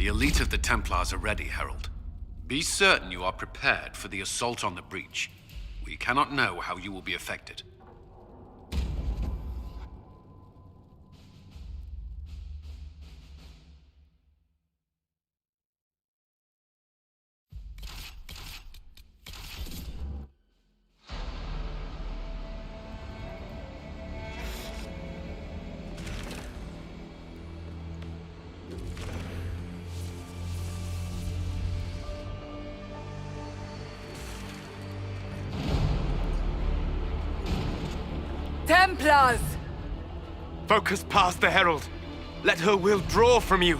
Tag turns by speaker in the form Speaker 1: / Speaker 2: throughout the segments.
Speaker 1: The elite of the Templars are ready, Herald. Be certain you are prepared for the assault on the breach. We cannot know how you will be affected.
Speaker 2: Templars!
Speaker 3: Focus past the Herald. Let her will draw from you.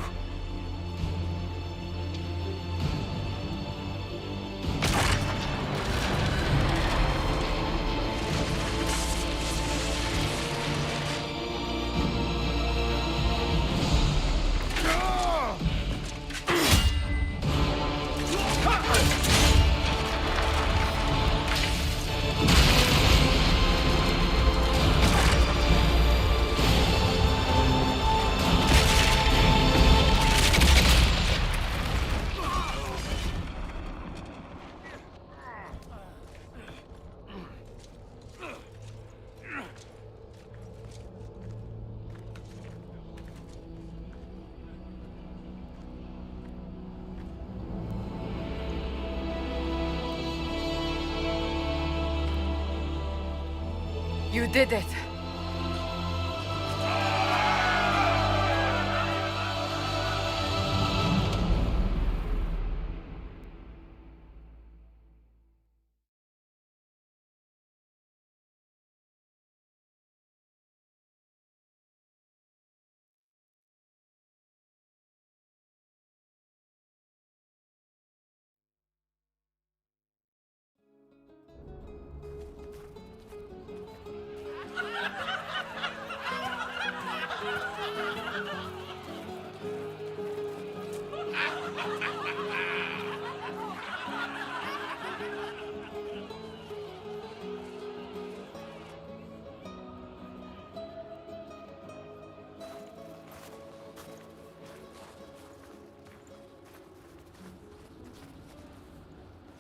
Speaker 2: You did it.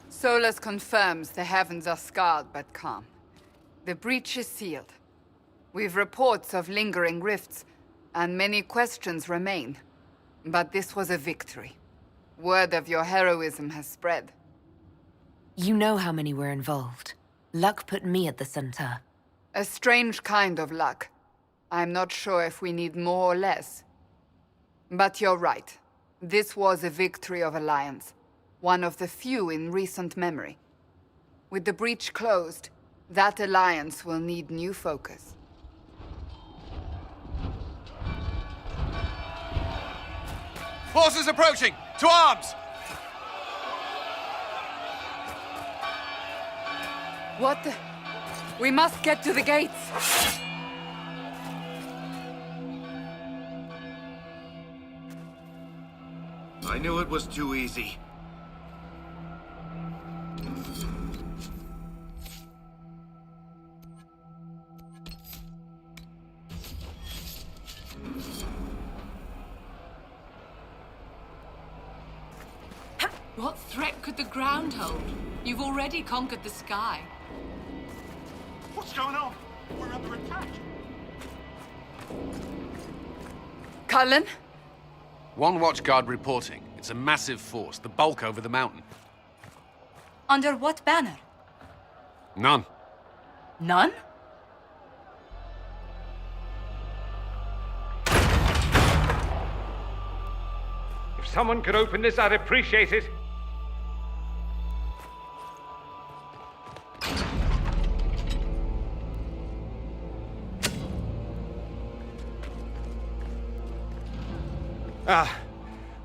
Speaker 2: Solus confirms the heavens are scarred but calm. The breach is sealed. We've reports of lingering rifts, and many questions remain. But this was a victory. Word of your heroism has spread.
Speaker 4: You know how many were involved. Luck put me at the center.
Speaker 2: A strange kind of luck. I'm not sure if we need more or less. But you're right. This was a victory of Alliance. One of the few in recent memory. With the breach closed, that alliance will need new focus.
Speaker 3: Forces approaching! To arms!
Speaker 2: What the... We must get to the gates!
Speaker 1: I knew it was too easy.
Speaker 5: What threat could the ground hold? You've already conquered the sky.
Speaker 6: What's going on? We're under attack.
Speaker 2: Cullen?
Speaker 1: One watchguard reporting. It's a massive force, the bulk over the mountain.
Speaker 5: Under what banner?
Speaker 1: None.
Speaker 5: None?
Speaker 3: If someone could open this, I'd appreciate it.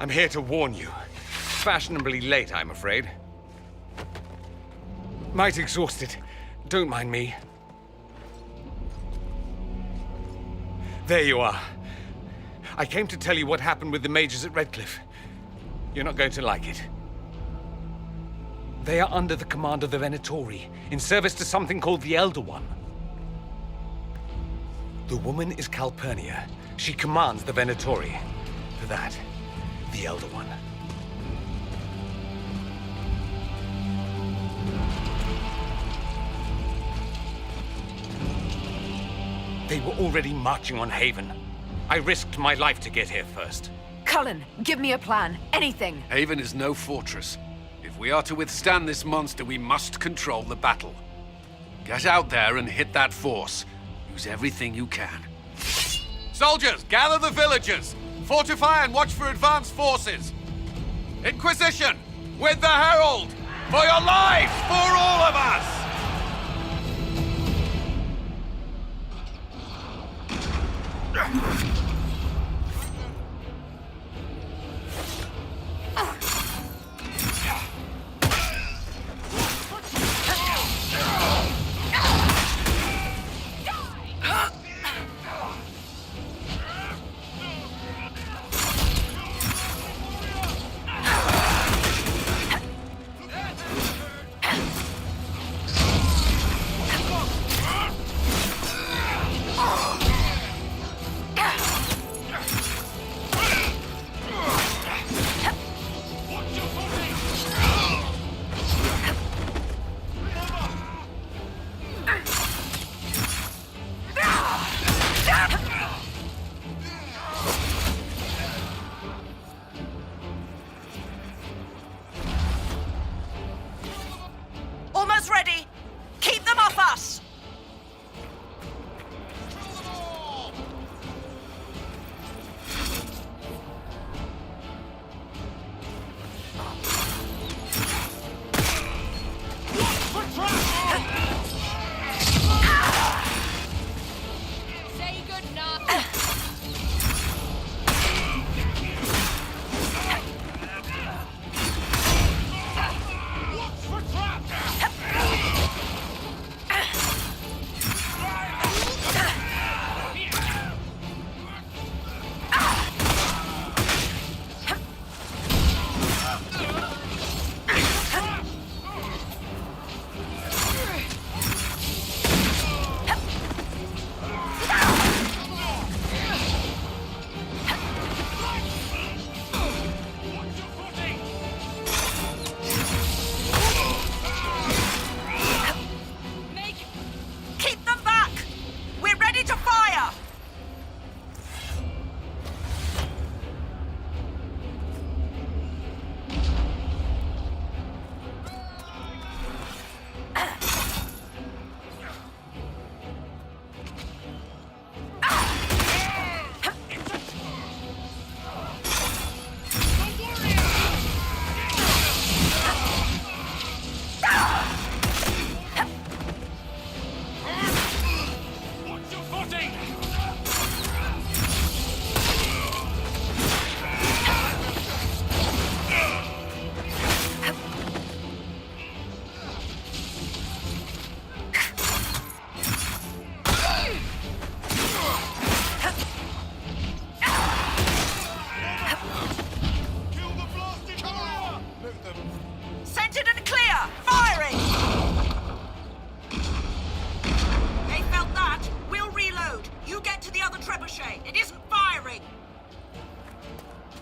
Speaker 3: I'm here to warn you. Fashionably late, I'm afraid. Might exhausted. Don't mind me. There you are. I came to tell you what happened with the mages at Redcliffe. You're not going to like it. They are under the command of the Venatori, in service to something called the Elder One. The woman is Calpurnia. She commands the Venatori. For that, the Elder One. They were already marching on Haven. I risked my life to get here first.
Speaker 4: Cullen, give me a plan. Anything.
Speaker 1: Haven is no fortress. If we are to withstand this monster, we must control the battle. Get out there and hit that force. Use everything you can. Soldiers, gather the villagers! Fortify and watch for advanced forces! Inquisition! With the Herald! For your lives! For all of us!
Speaker 7: Almost ready. Keep them off us.
Speaker 5: Say goodnight.
Speaker 7: Keep them back. We're ready to fire. Centered and clear. Firing. They felt that. We'll reload. You get to the other trebuchet. It isn't firing.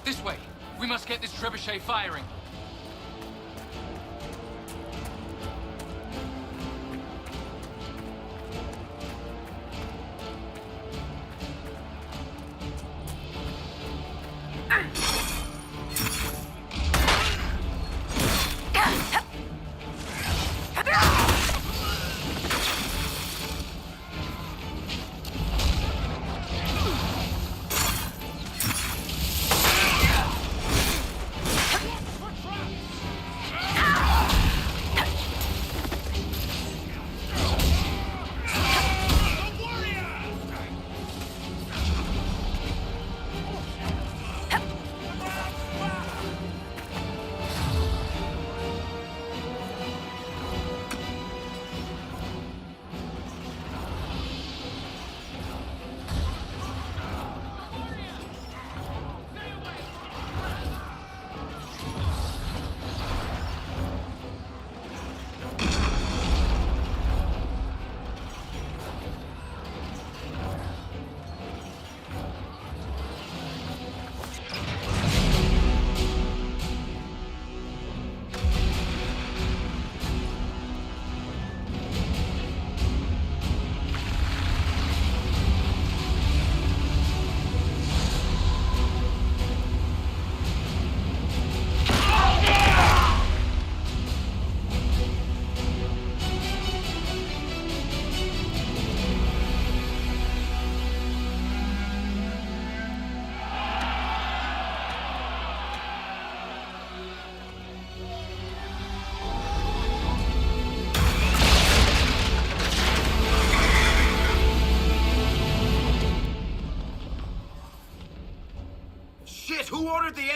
Speaker 8: This way. We must get this trebuchet firing.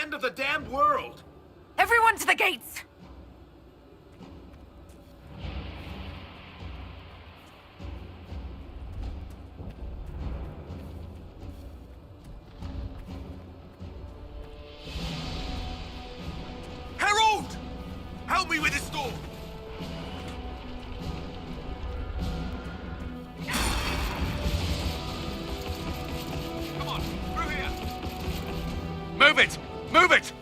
Speaker 6: end of the damned world.
Speaker 4: Everyone to the gates!
Speaker 6: Herald! Help me with this door!
Speaker 1: Come on, through here! Move it! Move it!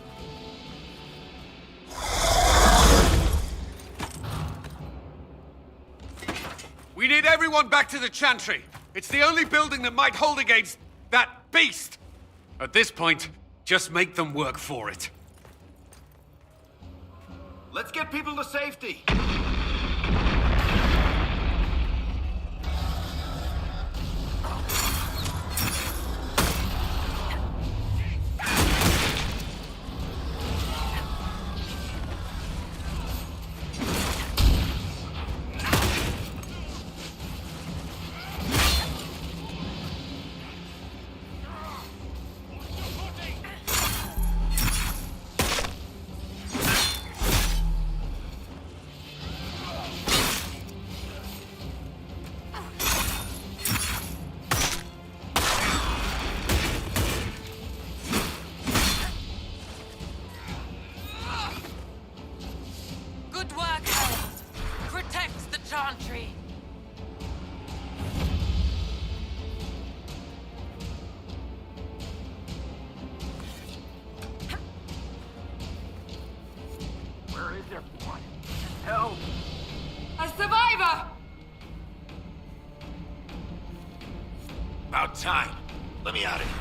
Speaker 1: We need everyone back to the Chantry. It's the only building that might hold against that beast. At this point, just make them work for it.
Speaker 6: Let's get people to safety.
Speaker 4: Good work, Herald. Protect the Chantry.
Speaker 6: Where is everyone? Help!
Speaker 5: A survivor!
Speaker 6: About time. Let me out of here.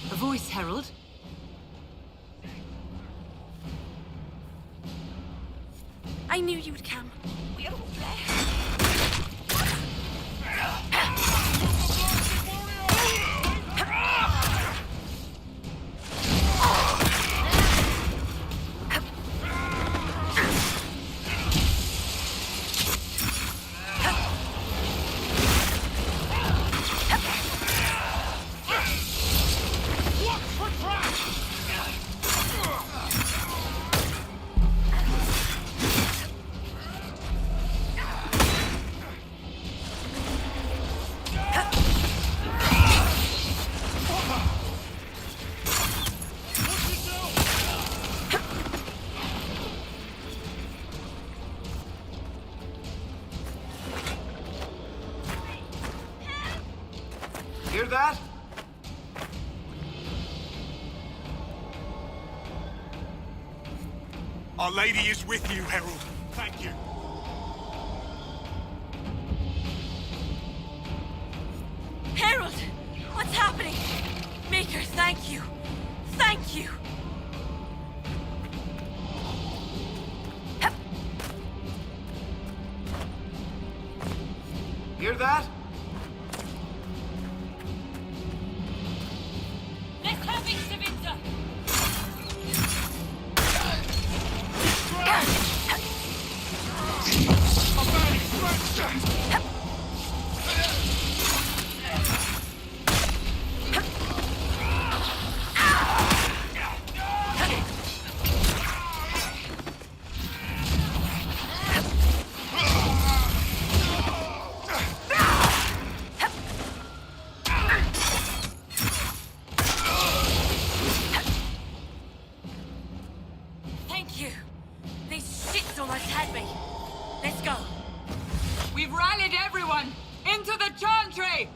Speaker 5: A voice, Herald.
Speaker 4: I knew you would come. We're all there.
Speaker 6: Hear that? Our Lady is with you, Herald. Thank you.
Speaker 4: Herald! What's happening? Maker, thank you. Thank you.
Speaker 6: Hear that?
Speaker 4: Let's have it, Savinda! Thank you. These shits almost had me. Let's go.
Speaker 5: We've rallied everyone. Into the chantry!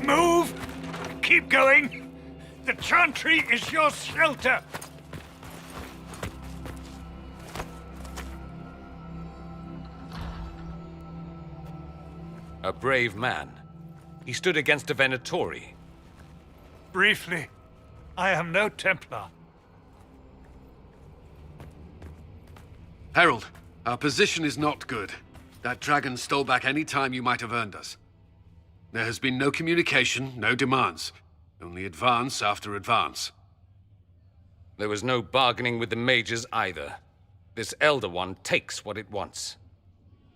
Speaker 6: Move! Keep going! The chantry is your shelter!
Speaker 3: A brave man. He stood against a Venatori.
Speaker 6: Briefly, I am no Templar.
Speaker 1: Herald, our position is not good. That dragon stole back any time you might have earned us. There has been no communication, no demands. Only advance after advance.
Speaker 3: There was no bargaining with the mages either. This Elder One takes what it wants.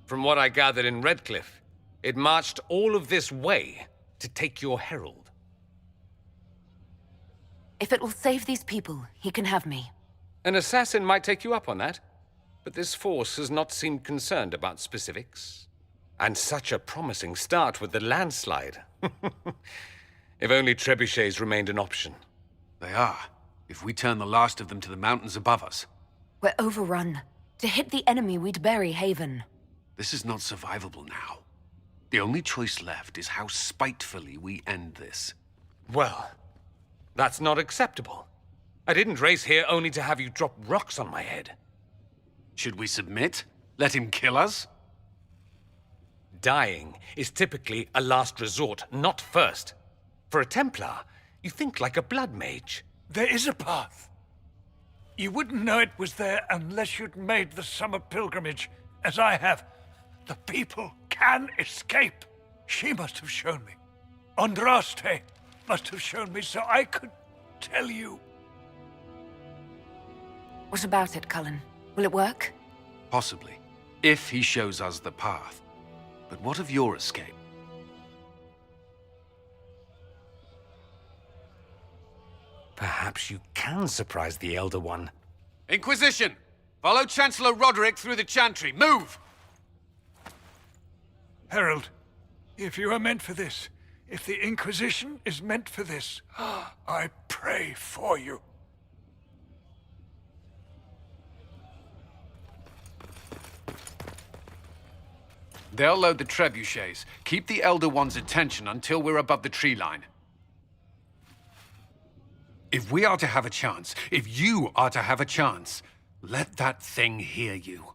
Speaker 3: From what I gathered in Redcliffe, it marched all of this way to take your herald.
Speaker 4: If it will save these people, he can have me.
Speaker 3: An assassin might take you up on that, but this force has not seemed concerned about specifics. And such a promising start with the landslide. If only trebuchets remained an option.
Speaker 1: They are, if we turn the last of them to the mountains above us.
Speaker 4: We're overrun. To hit the enemy, we'd bury Haven.
Speaker 1: This is not survivable now. The only choice left is how spitefully we end this.
Speaker 3: Well, that's not acceptable. I didn't race here only to have you drop rocks on my head.
Speaker 1: Should we submit? Let him kill us?
Speaker 3: Dying is typically a last resort, not first. For a Templar, you think like a blood mage.
Speaker 6: There is a path. You wouldn't know it was there unless you'd made the summer pilgrimage, as I have. The people can escape. She must have shown me. Andraste must have shown me so I could tell you.
Speaker 4: What about it, Cullen? Will it work?
Speaker 1: Possibly, if he shows us the path. But what of your escape?
Speaker 3: Perhaps you can surprise the Elder One.
Speaker 1: Inquisition! Follow Chancellor Roderick through the chantry. Move!
Speaker 6: Herald, if you are meant for this, if the Inquisition is meant for this, I pray for you.
Speaker 1: They'll load the trebuchets. Keep the Elder One's attention until we're above the tree line. If we are to have a chance, if you are to have a chance, let that thing hear you.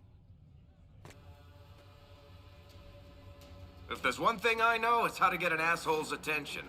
Speaker 9: If there's one thing I know, it's how to get an asshole's attention.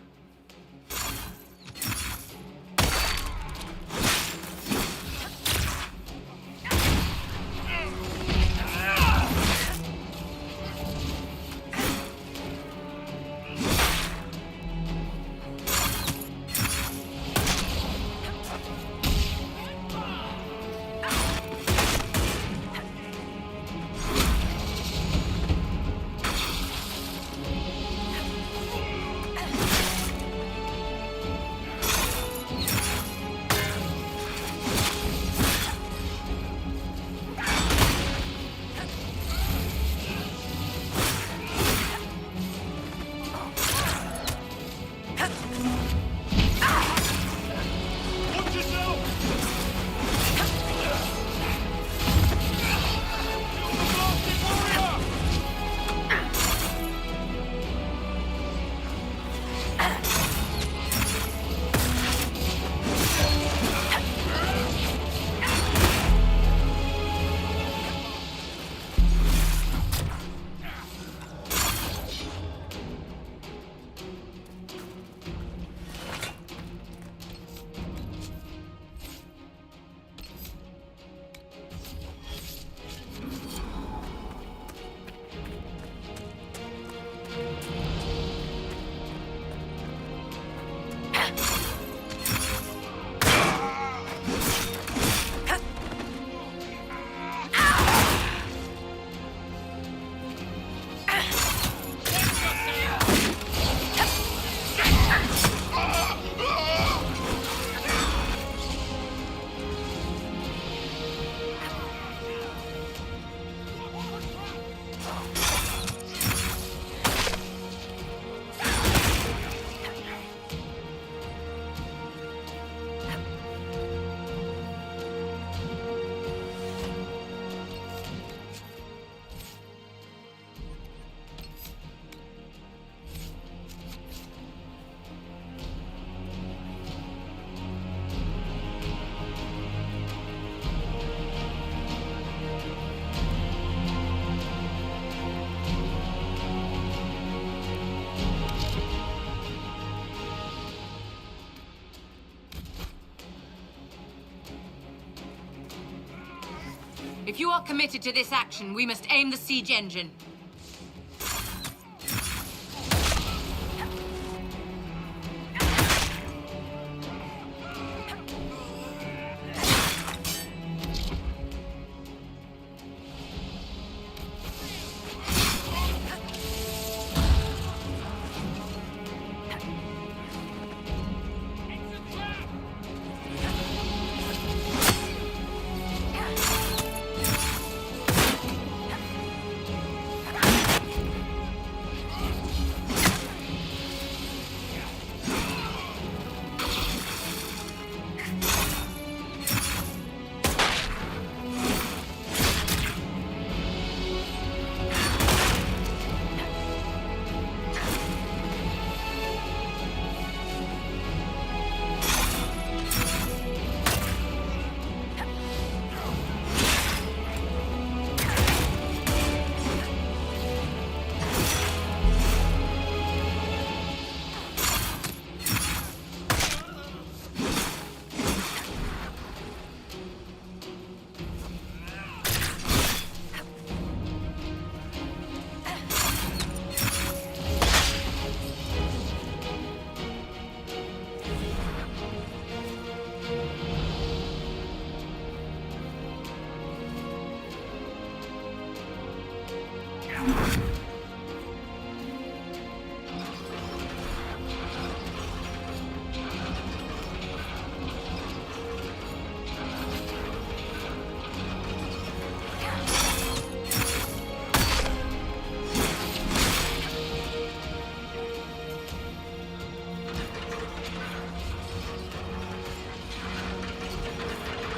Speaker 5: If you are committed to this action, we must aim the siege engine.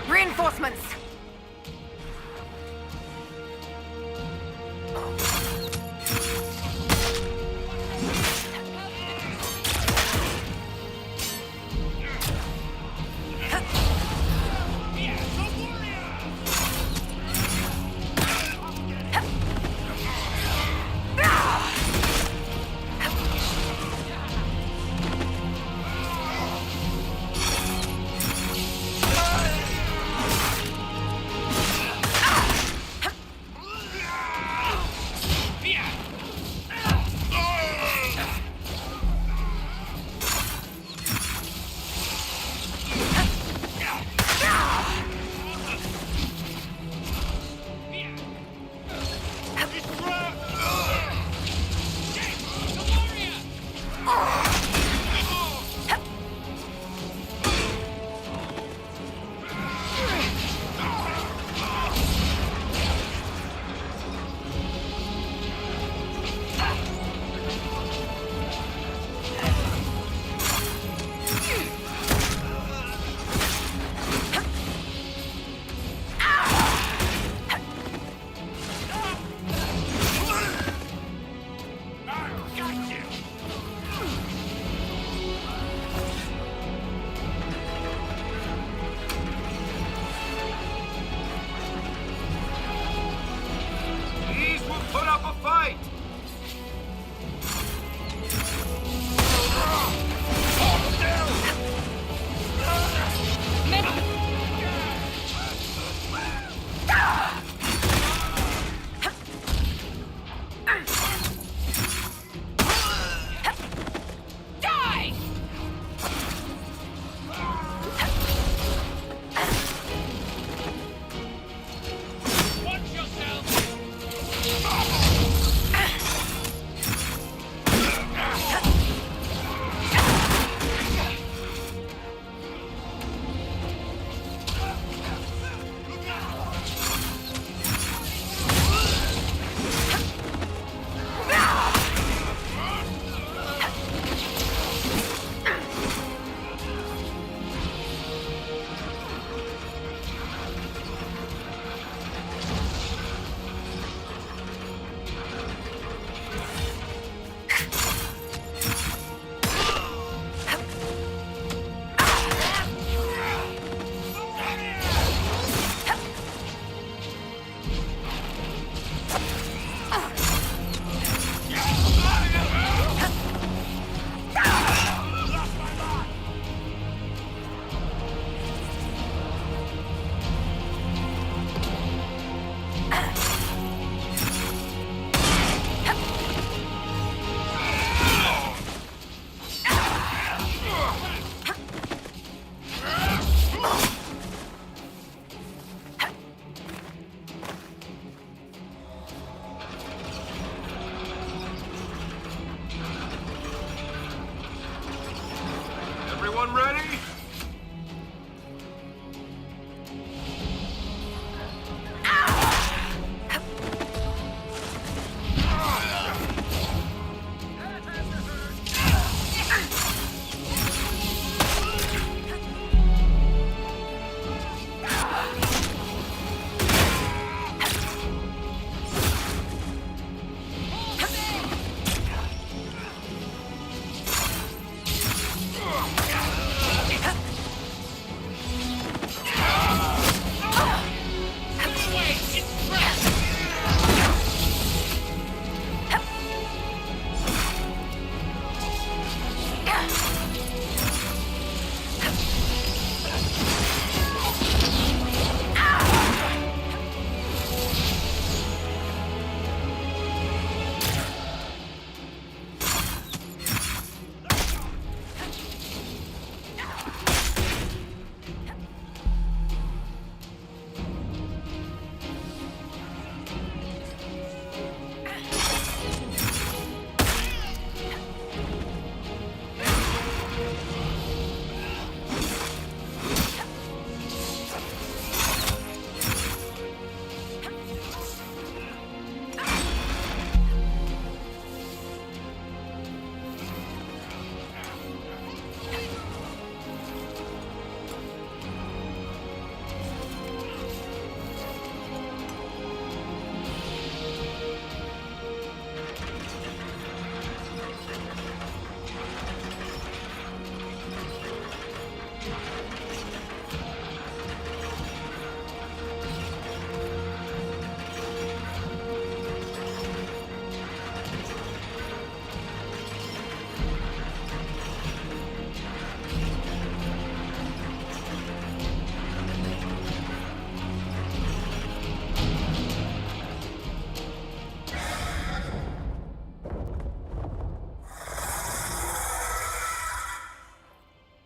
Speaker 4: Reinforcements!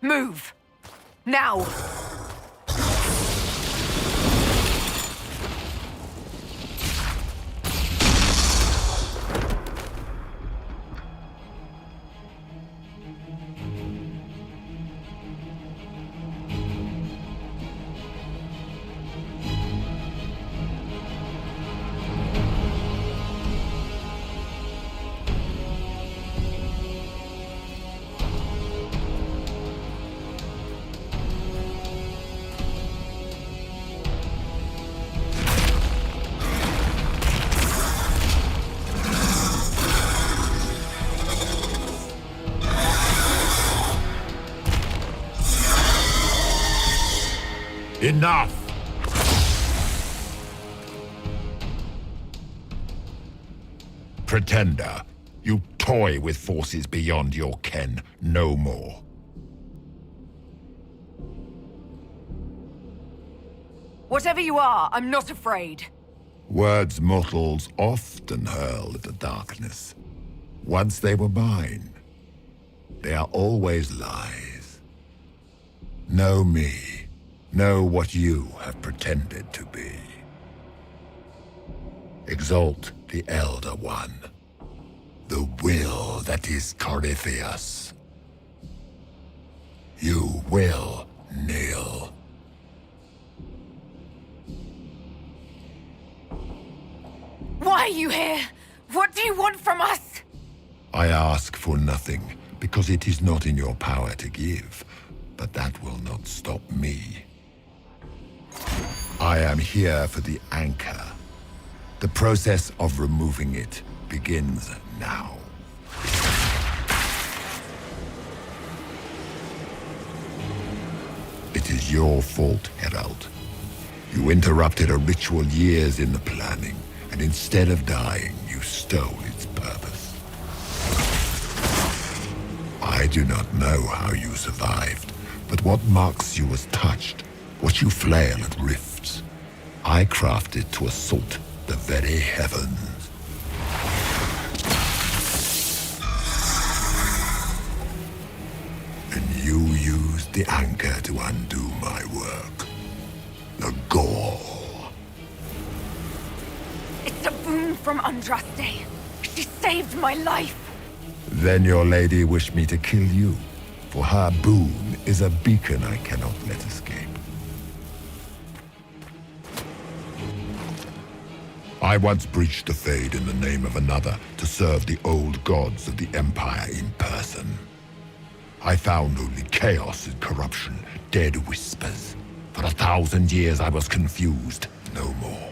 Speaker 4: Move! Now!
Speaker 10: Enough! Pretender, you toy with forces beyond your ken no more.
Speaker 4: Whatever you are, I'm not afraid.
Speaker 10: Words mortals often hurl at the darkness. Once they were mine, they are always lies. Know me. Know what you have pretended to be. Exalt the Elder One. The will that is Corypheus. You will kneel.
Speaker 4: Why are you here? What do you want from us?
Speaker 10: I ask for nothing, because it is not in your power to give. But that will not stop me. I am here for the anchor. The process of removing it begins now. It is your fault, Herald. You interrupted a ritual years in the planning, and instead of dying, you stole its purpose. I do not know how you survived, but what marks you as touched, what you flail at rifts, I crafted to assault the very heavens. And you used the anchor to undo my work. The gall.
Speaker 4: It's a boon from Andraste. She saved my life.
Speaker 10: Then your lady wished me to kill you, for her boon is a beacon I cannot let escape. I once breached the Fade in the name of another to serve the old gods of the Empire in person. I found only chaos and corruption, dead whispers. For 1,000 years I was confused, no more.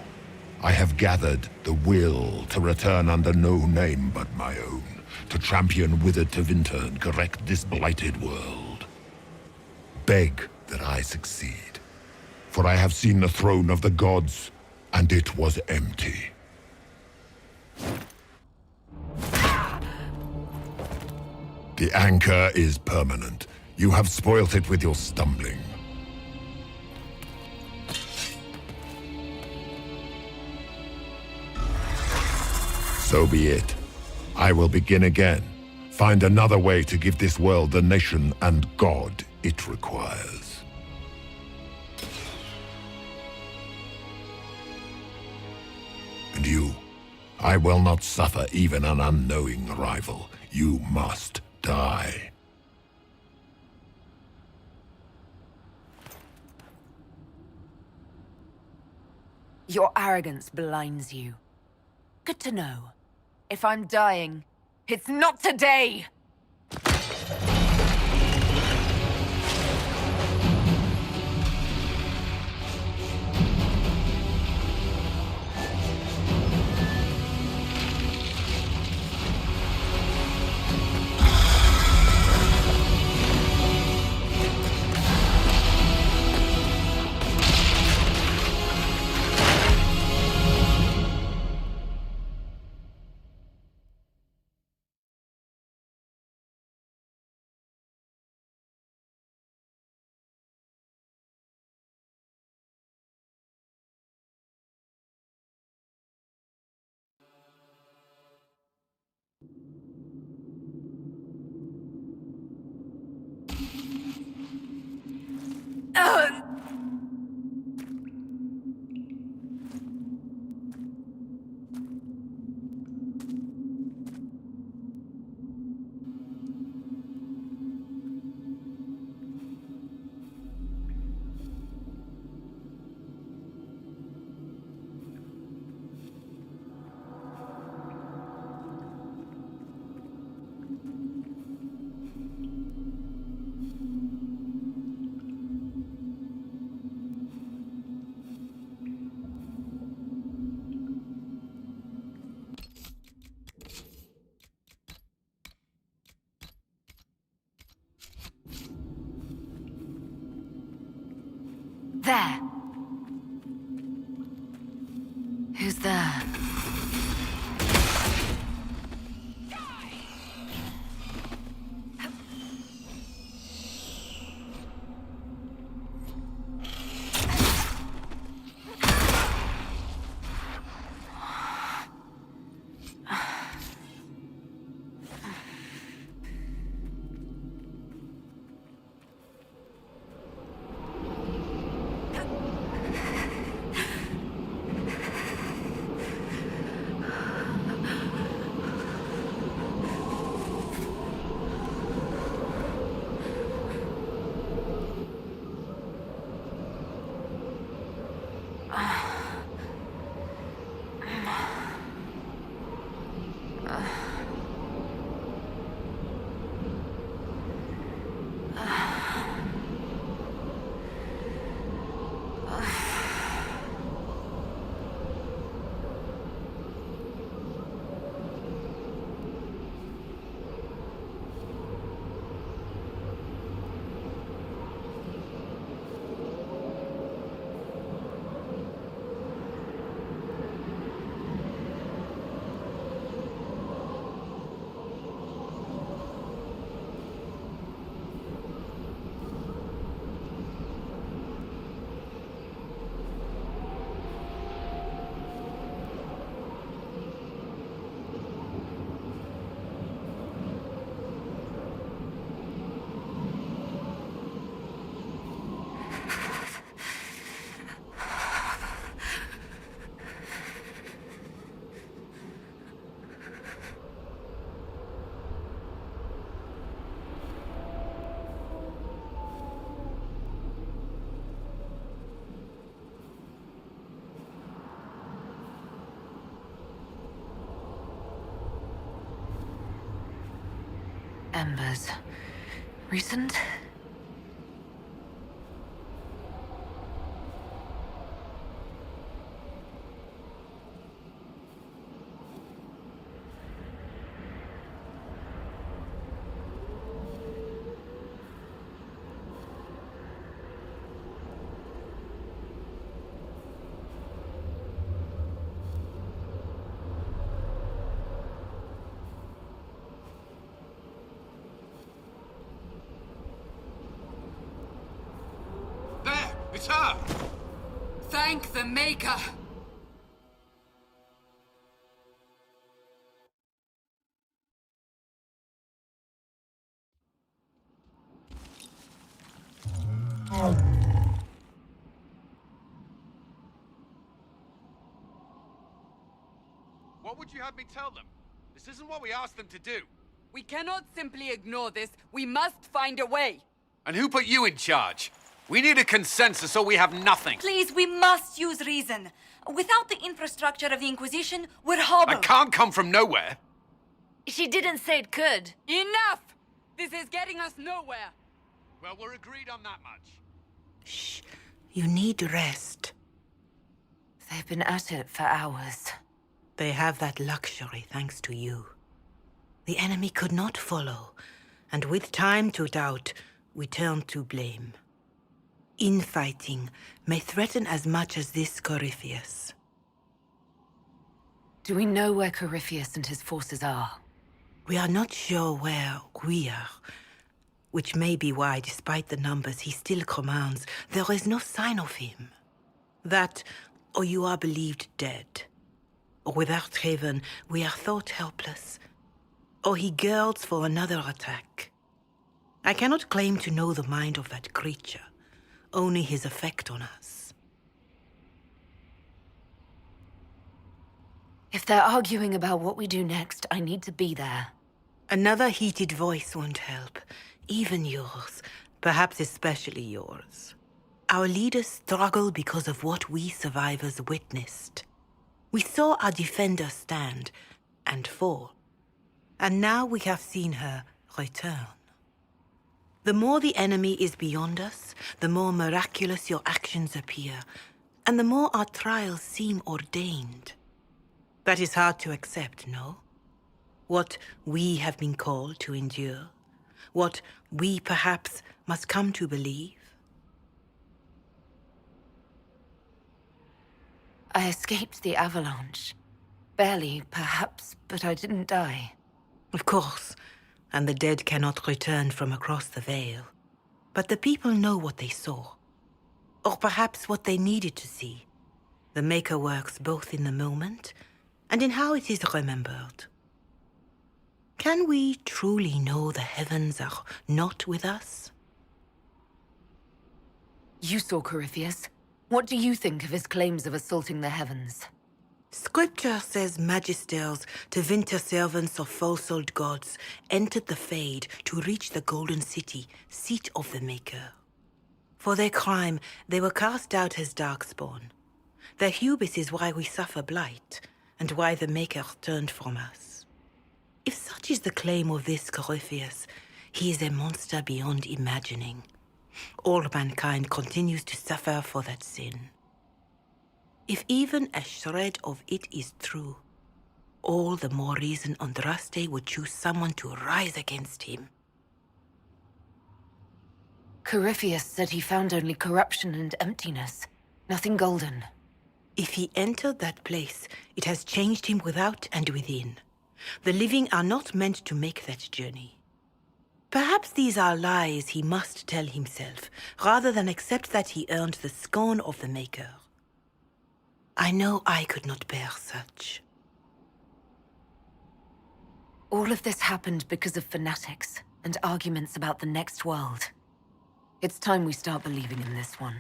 Speaker 10: I have gathered the will to return under no name but my own, to champion Withered to Winter and correct this blighted world. Beg that I succeed, for I have seen the throne of the gods, and it was empty. The anchor is permanent. You have spoilt it with your stumbling. So be it. I will begin again. Find another way to give this world the nation and God it requires. And you, I will not suffer even an unknowing rival. You must die.
Speaker 4: Your arrogance blinds you. Good to know. If I'm dying, it's not today! There. Who's there? Embers. Recent?
Speaker 1: It's her!
Speaker 5: Thank the Maker!
Speaker 1: What would you have me tell them? This isn't what we asked them to do.
Speaker 2: We cannot simply ignore this. We must find a way.
Speaker 1: And who put you in charge? We need a consensus or we have nothing.
Speaker 11: Please, we must use reason. Without the infrastructure of the Inquisition, we're hobbled.
Speaker 1: It can't come from nowhere.
Speaker 4: She didn't say it could.
Speaker 2: Enough! This is getting us nowhere.
Speaker 1: Well, we're agreed on that much.
Speaker 12: Shh. You need rest.
Speaker 4: They've been at it for hours.
Speaker 12: They have that luxury thanks to you. The enemy could not follow, and with time to doubt, we turn to blame. Infighting may threaten as much as this Corypheus.
Speaker 4: Do we know where Corypheus and his forces are?
Speaker 12: We are not sure where we are, which may be why, despite the numbers he still commands, there is no sign of him. That, or you are believed dead. Or without Haven, we are thought helpless. Or he girds for another attack. I cannot claim to know the mind of that creature, only his effect on us.
Speaker 4: If they're arguing about what we do next, I need to be there.
Speaker 12: Another heated voice won't help. Even yours. Perhaps especially yours. Our leaders struggle because of what we survivors witnessed. We saw our defender stand and fall. And now we have seen her return. The more the enemy is beyond us, the more miraculous your actions appear, and the more our trials seem ordained. That is hard to accept, no? What we have been called to endure, what we perhaps must come to believe.
Speaker 4: I escaped the avalanche. Barely, perhaps, but I didn't die.
Speaker 12: Of course, and the dead cannot return from across the veil. But the people know what they saw. Or perhaps what they needed to see. The Maker works both in the moment and in how it is remembered. Can we truly know the heavens are not with us?
Speaker 4: You saw Corypheus. What do you think of his claims of assaulting the heavens?
Speaker 12: Scripture says magisters, to winter servants of false-old gods, entered the Fade to reach the Golden City, seat of the Maker. For their crime, they were cast out as darkspawn. Their hubris is why we suffer blight, and why the Maker turned from us. If such is the claim of this Corypheus, he is a monster beyond imagining. All mankind continues to suffer for that sin. If even a shred of it is true, all the more reason Andraste would choose someone to rise against him.
Speaker 4: Corypheus said he found only corruption and emptiness, nothing golden.
Speaker 12: If he entered that place, it has changed him without and within. The living are not meant to make that journey. Perhaps these are lies he must tell himself, rather than accept that he earned the scorn of the Maker. I know I could not bear such.
Speaker 4: All of this happened because of fanatics and arguments about the next world. It's time we start believing in this one.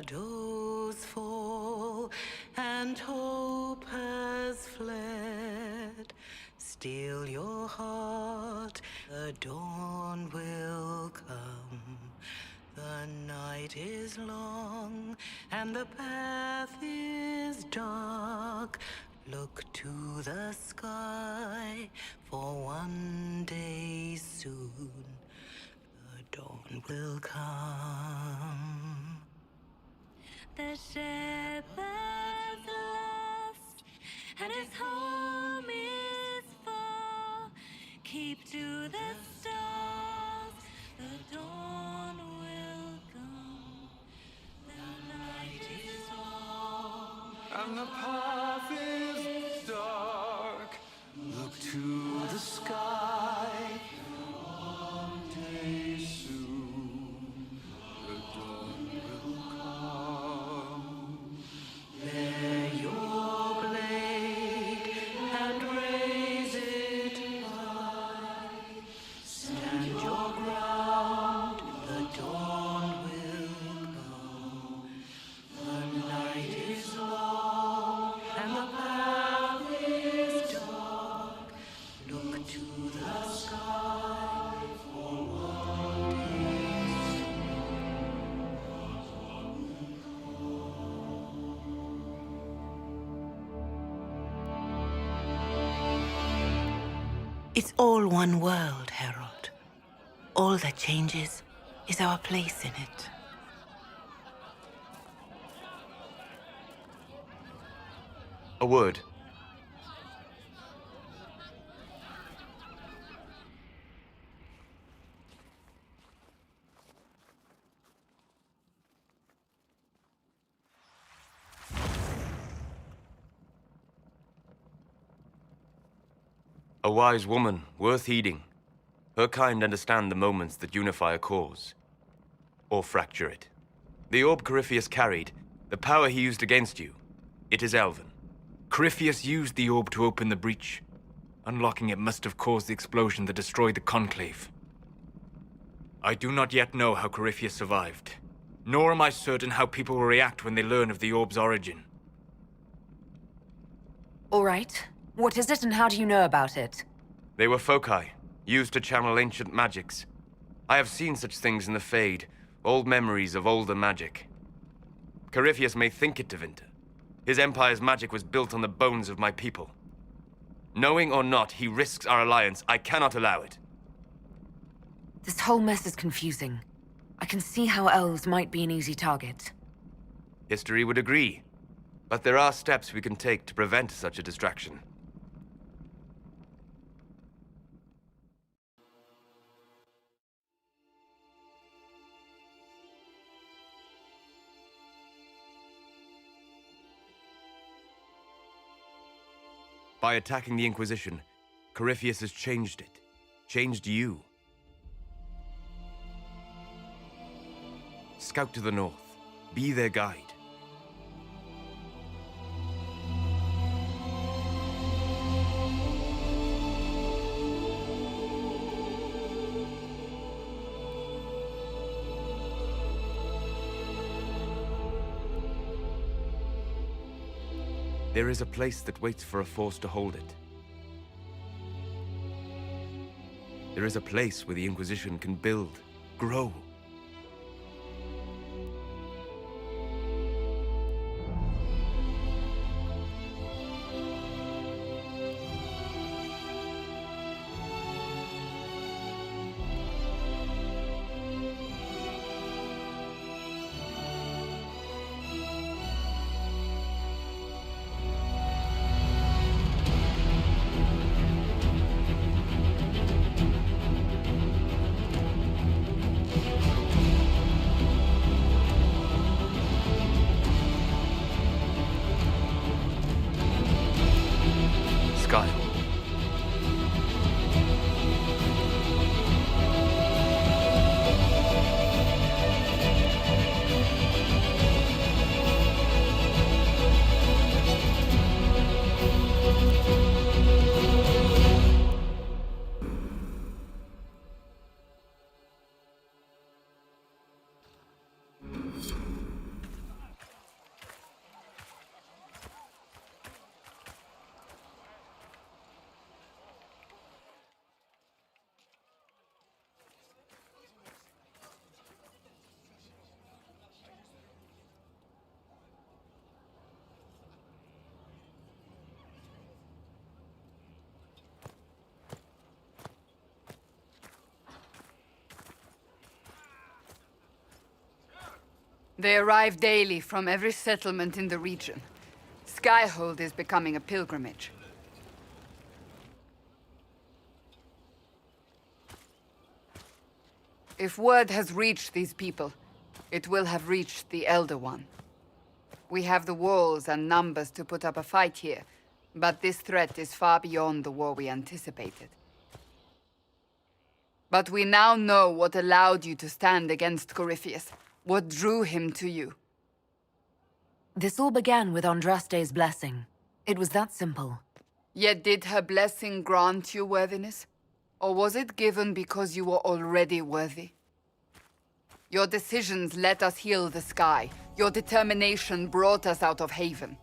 Speaker 12: Shadows fall and hope has fled. Still your heart, the dawn will come. The night is long and the path is dark. Look to the sky, for one day soon the dawn will come.
Speaker 13: The shepherd's lost, and his home is far. Keep to the stars, the dawn will come. The night is long,
Speaker 1: and the path is dark. Look to the sky. One day soon, the dawn will come.
Speaker 12: Lay your blade and raise it high. Stand your ground, the dawn will come. The night is long and the path is dark. Look to the sky for one day. It's all one world, Harold. All that changes is our place in it.
Speaker 14: A word. A wise woman, worth heeding. Her kind understand the moments that unify a cause. Or fracture it. The orb Corypheus carried, the power he used against you, it is Elven.
Speaker 8: Corypheus used the orb to open the breach. Unlocking it must have caused the explosion that destroyed the Conclave. I do not yet know how Corypheus survived, nor am I certain how people will react when they learn of the orb's origin.
Speaker 4: All right. What is it and how do you know about it?
Speaker 14: They were foci, used to channel ancient magics. I have seen such things in the Fade, old memories of older magic. Corypheus may think it Tevinter. His empire's magic was built on the bones of my people. Knowing or not, he risks our alliance. I cannot allow it.
Speaker 4: This whole mess is confusing. I can see how elves might be an easy target.
Speaker 14: History would agree. But there are steps we can take to prevent such a distraction. By attacking the Inquisition, Corypheus has changed it. Changed you. Scout to the north. Be their guide. There is a place that waits for a force to hold it. There is a place where the Inquisition can build, grow.
Speaker 2: They arrive daily from every settlement in the region. Skyhold is becoming a pilgrimage. If word has reached these people, it will have reached the Elder One. We have the walls and numbers to put up a fight here, but this threat is far beyond the war we anticipated. But we now know what allowed you to stand against Corypheus. What drew him to you?
Speaker 4: This all began with Andraste's blessing. It was that simple.
Speaker 2: Yet did her blessing grant you worthiness? Or was it given because you were already worthy? Your decisions let us heal the sky. Your determination brought us out of Haven.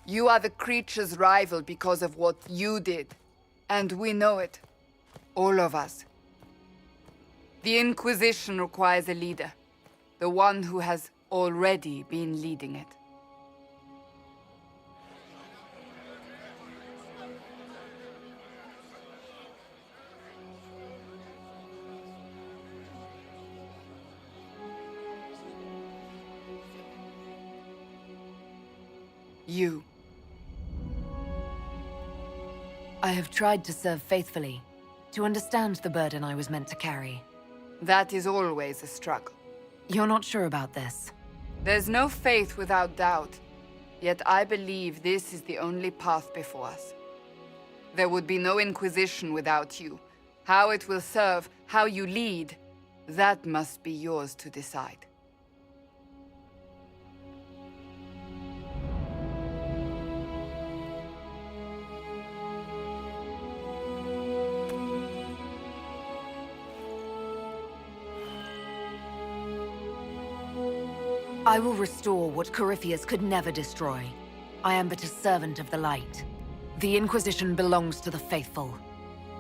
Speaker 2: You are the creature's rival because of what you did. And we know it. All of us. The Inquisition requires a leader. The one who has already been leading it. You.
Speaker 4: I have tried to serve faithfully, to understand the burden I was meant to carry.
Speaker 2: That is always a struggle.
Speaker 4: You're not sure about this?
Speaker 2: There's no faith without doubt. Yet I believe this is the only path before us. There would be no Inquisition without you. How it will serve, how you lead, that must be yours to decide.
Speaker 4: I will restore what Corypheus could never destroy. I am but a servant of the light. The Inquisition belongs to the faithful.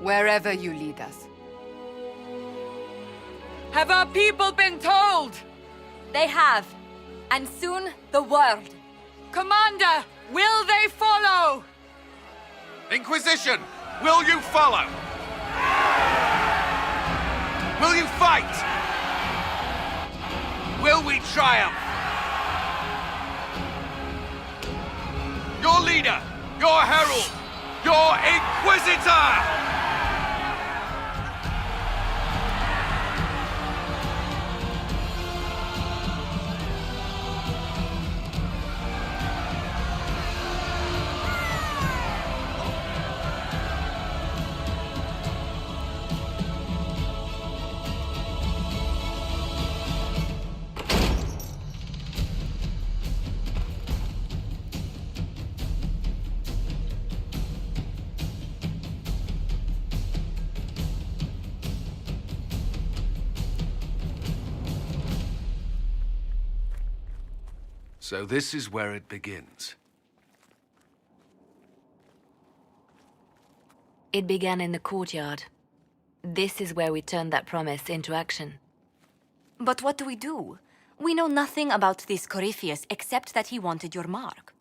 Speaker 2: Wherever you lead us. Have our people been told?
Speaker 11: They have. And soon, the world.
Speaker 2: Commander, will they follow?
Speaker 1: Inquisition, will you follow? Will you fight? Will we triumph? Your leader, your herald, your Inquisitor! So this is where it begins.
Speaker 15: It began in the courtyard. This is where we turned that promise into action.
Speaker 11: But what do we do? We know nothing about this Corypheus except that he wanted your mark.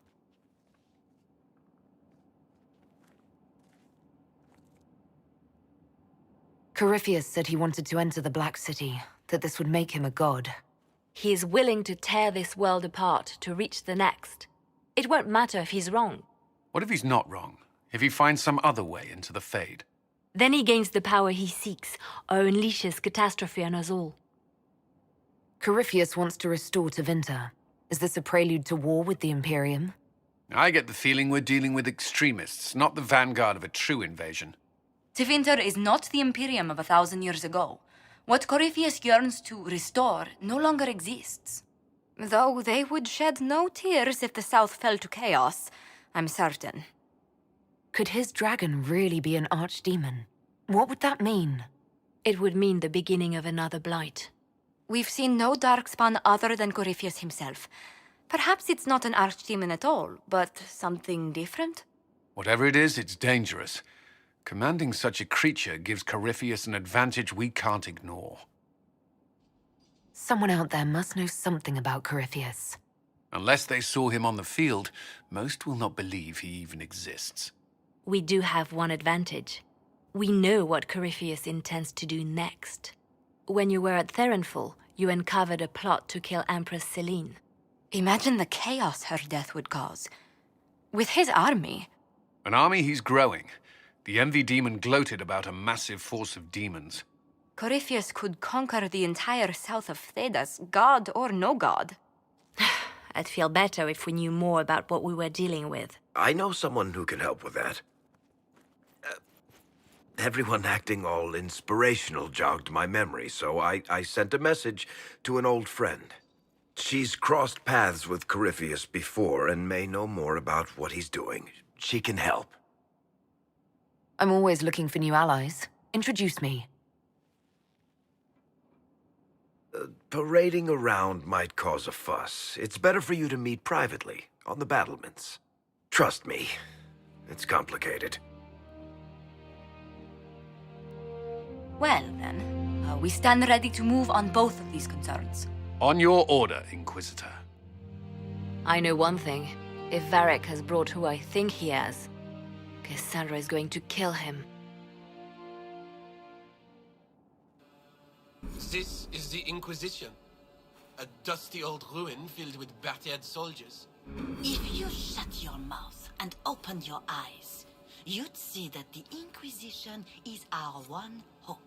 Speaker 4: Corypheus said he wanted to enter the Black City, that this would make him a god.
Speaker 15: He is willing to tear this world apart to reach the next. It won't matter if he's wrong.
Speaker 1: What if he's not wrong? If he finds some other way into the Fade?
Speaker 15: Then he gains the power he seeks, or unleashes catastrophe on us all.
Speaker 4: Corypheus wants to restore Tevinter. Is this a prelude to war with the Imperium?
Speaker 1: I get the feeling we're dealing with extremists, not the vanguard of a true invasion.
Speaker 11: Tevinter is not the Imperium of 1,000 years ago. What Corypheus yearns to restore no longer exists. Though they would shed no tears if the South fell to chaos, I'm certain.
Speaker 4: Could his dragon really be an archdemon? What would that mean?
Speaker 15: It would mean the beginning of another blight.
Speaker 11: We've seen no darkspawn other than Corypheus himself. Perhaps it's not an archdemon at all, but something different?
Speaker 1: Whatever it is, it's dangerous. Commanding such a creature gives Corypheus an advantage we can't ignore.
Speaker 4: Someone out there must know something about Corypheus.
Speaker 1: Unless they saw him on the field, most will not believe he even exists.
Speaker 15: We do have one advantage. We know what Corypheus intends to do next. When you were at Therenfall, you uncovered a plot to kill Empress Selene.
Speaker 11: Imagine the chaos her death would cause. With his army.
Speaker 1: An army he's growing. The Envy Demon gloated about a massive force of demons.
Speaker 11: Corypheus could conquer the entire south of Thedas, god or no god.
Speaker 15: I'd feel better if we knew more about what we were dealing with.
Speaker 9: I know someone who can help with that. Everyone acting all inspirational jogged my memory, so I sent a message to an old friend. She's crossed paths with Corypheus before and may know more about what he's doing. She can help.
Speaker 4: I'm always looking for new allies. Introduce me.
Speaker 9: Parading around might cause a fuss. It's better for you to meet privately, on the battlements. Trust me, it's complicated.
Speaker 11: Well, then, we stand ready to move on both of these concerns.
Speaker 1: On your order, Inquisitor.
Speaker 15: I know one thing. If Varric has brought who I think he has, Cassandra is going to kill him.
Speaker 16: This is the Inquisition. A dusty old ruin filled with battered soldiers.
Speaker 7: If you shut your mouth and opened your eyes, you'd see that the Inquisition is our one hope.